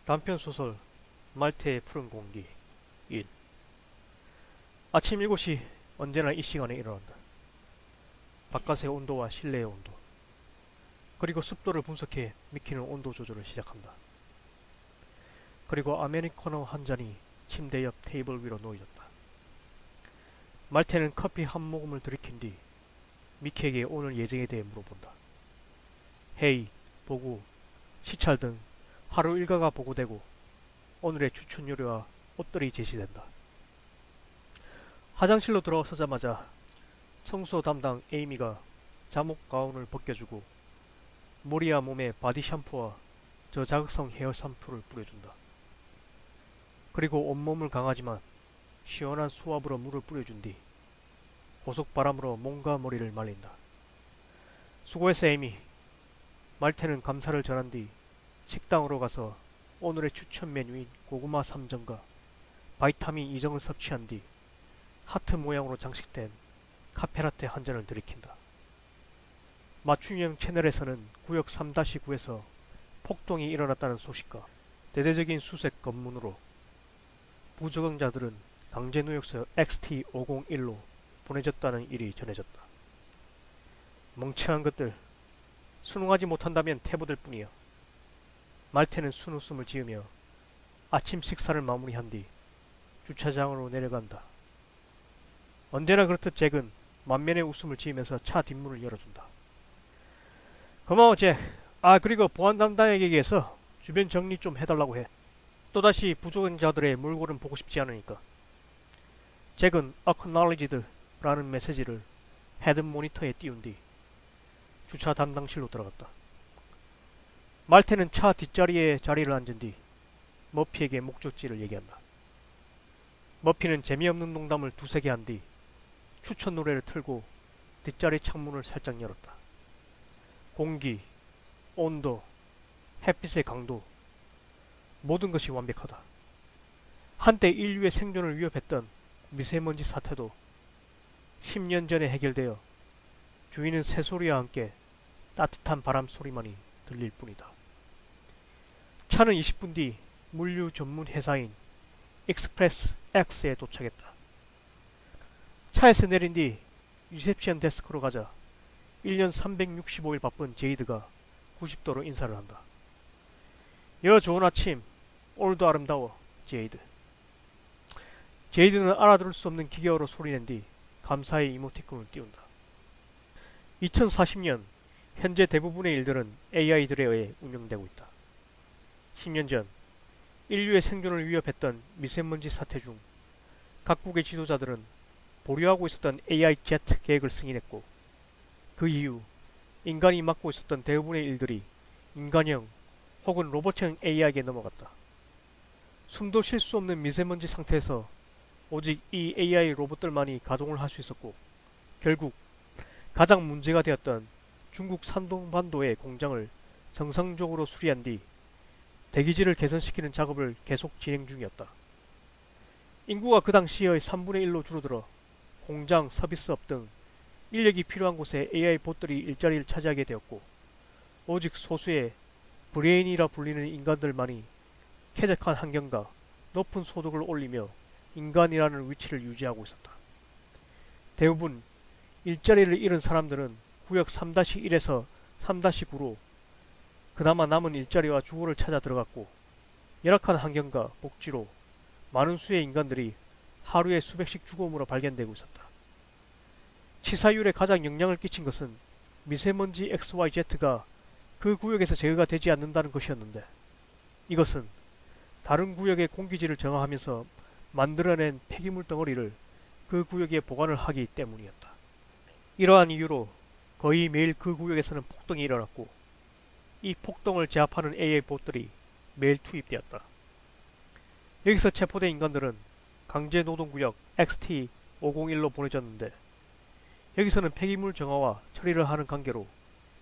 단편소설 말테의 푸른 공기 1. 아침 7시 언제나 이 시간에 일어난다. 바깥의 온도와 실내의 온도, 그리고 습도를 분석해 미키는 온도 조절을 시작한다. 그리고 아메리카노 한 잔이 침대 옆 테이블 위로 놓여졌다. 말테는 커피 한 모금을 들이킨 뒤 미키에게 오늘 예정에 대해 물어본다. 회의, 보고, 시찰 등 하루 일과가 보고되고 오늘의 추천 요리와 옷들이 제시된다. 화장실로 들어서자마자 청소 담당 에이미가 잠옷 가운을 벗겨주고 머리와 몸에 바디 샴푸와 저자극성 헤어 샴푸를 뿌려준다. 그리고 온몸을 강하지만 시원한 수압으로 물을 뿌려준 뒤 고속바람으로 몸과 머리를 말린다. 수고했어, 에이미. 말테는 감사를 전한 뒤 식당으로 가서 오늘의 추천 메뉴인 고구마 3전과 바이타민 2정을 섭취한 뒤 하트 모양으로 장식된 카페라테 한 잔을 들이킨다. 맞춤형 채널에서는 구역 3-9에서 폭동이 일어났다는 소식과 대대적인 수색 검문으로 부적응자들은 강제노역서 XT501로 보내졌다는 일이 전해졌다. 멍청한 것들, 순응하지 못한다면 퇴보될 뿐이야. 말테는 순웃음을 지으며 아침 식사를 마무리한 뒤 주차장으로 내려간다. 언제나 그렇듯 잭은 만면의 웃음을 지으면서 차 뒷문을 열어준다. 고마워, 잭. 그리고 보안 담당에게 얘기해서 주변 정리 좀 해달라고 해. 또다시 부족인자들의 몰골은 보고 싶지 않으니까. 잭은 Acknowledged 라는 메시지를 헤드 모니터에 띄운 뒤 주차 담당실로 들어갔다. 말테는 차 뒷자리에 자리를 앉은 뒤 머피에게 목적지를 얘기한다. 머피는 재미없는 농담을 두세 개 한 뒤 추천 노래를 틀고 뒷자리 창문을 살짝 열었다. 공기, 온도, 햇빛의 강도, 모든 것이 완벽하다. 한때 인류의 생존을 위협했던 미세먼지 사태도 10년 전에 해결되어 주인은 새소리와 함께 따뜻한 바람 소리만이 들릴 뿐이다. 차는 20분 뒤 물류 전문 회사인 익스프레스 X에 도착했다. 차에서 내린 뒤 리셉션 데스크로 가자 1년 365일 바쁜 제이드가 90도로 인사를 한다. 좋은 아침. 오늘도 아름다워, 제이드. 제이드는 알아들을 수 없는 기계어로 소리낸 뒤 감사의 이모티콘을 띄운다. 2040년 현재 대부분의 일들은 AI들에 의해 운영되고 있다. 10년 전 인류의 생존을 위협했던 미세먼지 사태 중 각국의 지도자들은 보류하고 있었던 AI 제트 계획을 승인했고 그 이후 인간이 맡고 있었던 대부분의 일들이 인간형 혹은 로봇형 AI에게 넘어갔다. 숨도 쉴 수 없는 미세먼지 상태에서 오직 이 AI 로봇들만이 가동을 할 수 있었고 결국 가장 문제가 되었던 중국 산둥반도의 공장을 정상적으로 수리한 뒤 대기질을 개선시키는 작업을 계속 진행 중이었다. 인구가 그 당시의 3분의 1로 줄어들어 공장, 서비스업 등 인력이 필요한 곳에 AI 봇들이 일자리를 차지하게 되었고 오직 소수의 브레인이라 불리는 인간들만이 쾌적한 환경과 높은 소득을 올리며 인간이라는 위치를 유지하고 있었다. 대부분 일자리를 잃은 사람들은 구역 3-1에서 3-9로 그나마 남은 일자리와 주거를 찾아 들어갔고 열악한 환경과 복지로 많은 수의 인간들이 하루에 수백씩 죽음으로 발견되고 있었다. 치사율에 가장 영향을 끼친 것은 미세먼지 XYZ가 그 구역에서 제거가 되지 않는다는 것이었는데 이것은 다른 구역의 공기질을 정화하면서 만들어낸 폐기물 덩어리를 그 구역에 보관을 하기 때문이었다. 이러한 이유로 거의 매일 그 구역에서는 폭동이 일어났고 이 폭동을 제압하는 AI 봇들이 매일 투입되었다. 여기서 체포된 인간들은 강제노동구역 XT501로 보내졌는데 여기서는 폐기물 정화와 처리를 하는 관계로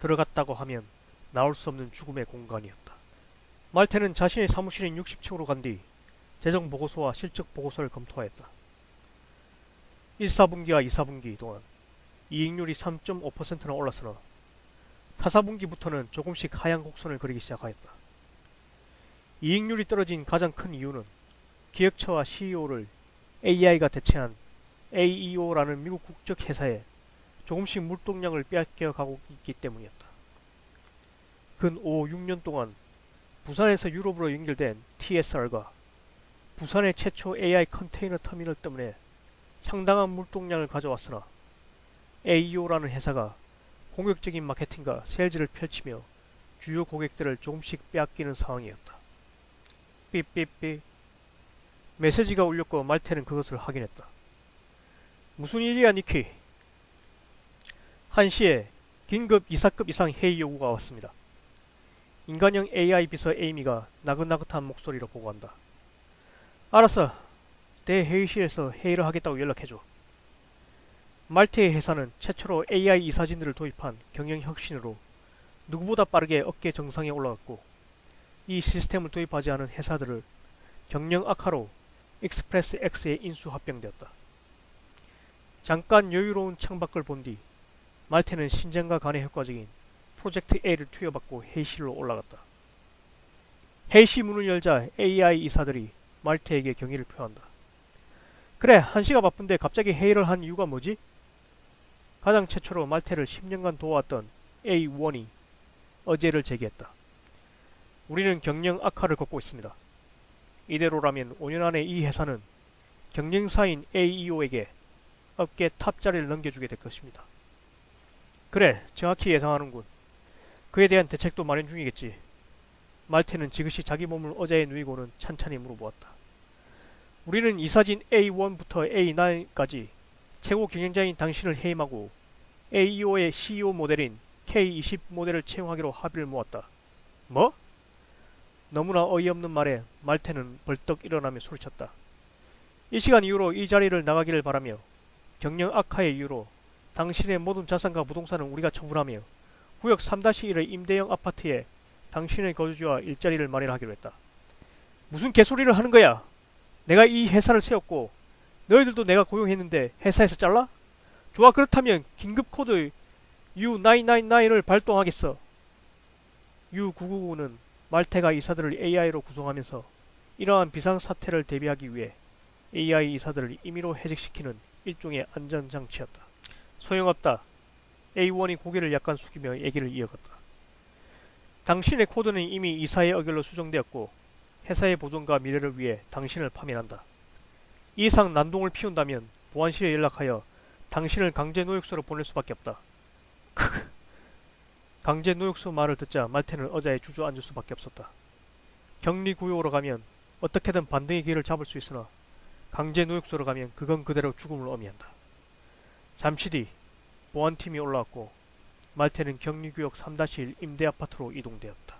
들어갔다고 하면 나올 수 없는 죽음의 공간이었다. 말테는 자신의 사무실인 60층으로 간 뒤 재정 보고서와 실적 보고서를 검토하였다. 1사분기와 2사분기 동안 이익률이 3.5%나 올랐으나 4사분기부터는 조금씩 하향 곡선을 그리기 시작하였다. 이익률이 떨어진 가장 큰 이유는 기획처와 CEO를 AI가 대체한 AEO라는 미국 국적 회사에 조금씩 물동량을 빼앗겨가고 있기 때문이었다. 근 5, 6년 동안 부산에서 유럽으로 연결된 TSR과 부산의 최초 AI 컨테이너 터미널 때문에 상당한 물동량을 가져왔으나 AEO라는 회사가 공격적인 마케팅과 세일즈를 펼치며 주요 고객들을 조금씩 빼앗기는 상황이었다. 삐삐삐. 메시지가 울렸고 말테는 그것을 확인했다. 무슨 일이야, 니키? 1시에 긴급 이사급 이상 회의 요구가 왔습니다. 인간형 AI 비서 에이미가 나긋나긋한 목소리로 보고한다. 알았어. 대회의실에서 회의를 하겠다고 연락해줘. 말테의 회사는 최초로 AI 이사진들을 도입한 경영 혁신으로 누구보다 빠르게 업계 정상에 올라갔고, 이 시스템을 도입하지 않은 회사들을 경영 악화로 익스프레스 X에 인수 합병되었다. 잠깐 여유로운 창밖을 본 뒤 말테는 신장과 간에 효과적인 프로젝트 A를 투여받고 회의실로 올라갔다. 회의실 문을 열자 AI 이사들이 말테에게 경의를 표한다. 그래, 1시가 바쁜데 갑자기 회의를 한 이유가 뭐지? 가장 최초로 말테를 10년간 도와왔던 A1이 의제를 제기했다. 우리는 경영 악화를 겪고 있습니다. 이대로라면 5년 안에 이 회사는 경쟁사인 AEO에게 업계 탑자리를 넘겨주게 될 것입니다. 그래, 정확히 예상하는군. 그에 대한 대책도 마련 중이겠지. 말테는 지그시 자기 몸을 의자에 누이고는 찬찬히 물어보았다. 우리는 이사진 A1부터 A9까지 최고 경쟁자인 당신을 해임하고 AEO의 CEO 모델인 K20 모델을 채용하기로 합의를 모았다. 뭐? 너무나 어이없는 말에 말테는 벌떡 일어나며 소리쳤다. 이 시간 이후로 이 자리를 나가기를 바라며 경영 악화의 이유로 당신의 모든 자산과 부동산은 우리가 처분하며 구역 3-1의 임대형 아파트에 당신의 거주지와 일자리를 마련하기로 했다. 무슨 개소리를 하는 거야? 내가 이 회사를 세웠고 너희들도 내가 고용했는데 회사에서 잘라? 좋아, 그렇다면 긴급 코드 U999를 발동하겠어. U999는 말테가 이사들을 AI로 구성하면서 이러한 비상사태를 대비하기 위해 AI 이사들을 임의로 해직시키는 일종의 안전장치였다. 소용없다. A1이 고개를 약간 숙이며 얘기를 이어갔다. 당신의 코드는 이미 이사의 의결로 수정되었고 회사의 보존과 미래를 위해 당신을 파면한다. 이 이상 난동을 피운다면 보안실에 연락하여 당신을 강제노역소로 보낼 수밖에 없다. 크크. 강제노역소 말을 듣자 말테는 의자에 주저앉을 수밖에 없었다. 격리구역으로 가면 어떻게든 반등의 기회를 잡을 수 있으나 강제노역소로 가면 그건 그대로 죽음을 의미한다. 잠시 뒤 보안팀이 올라왔고 말테는 격리구역 3-1 임대아파트로 이동되었다.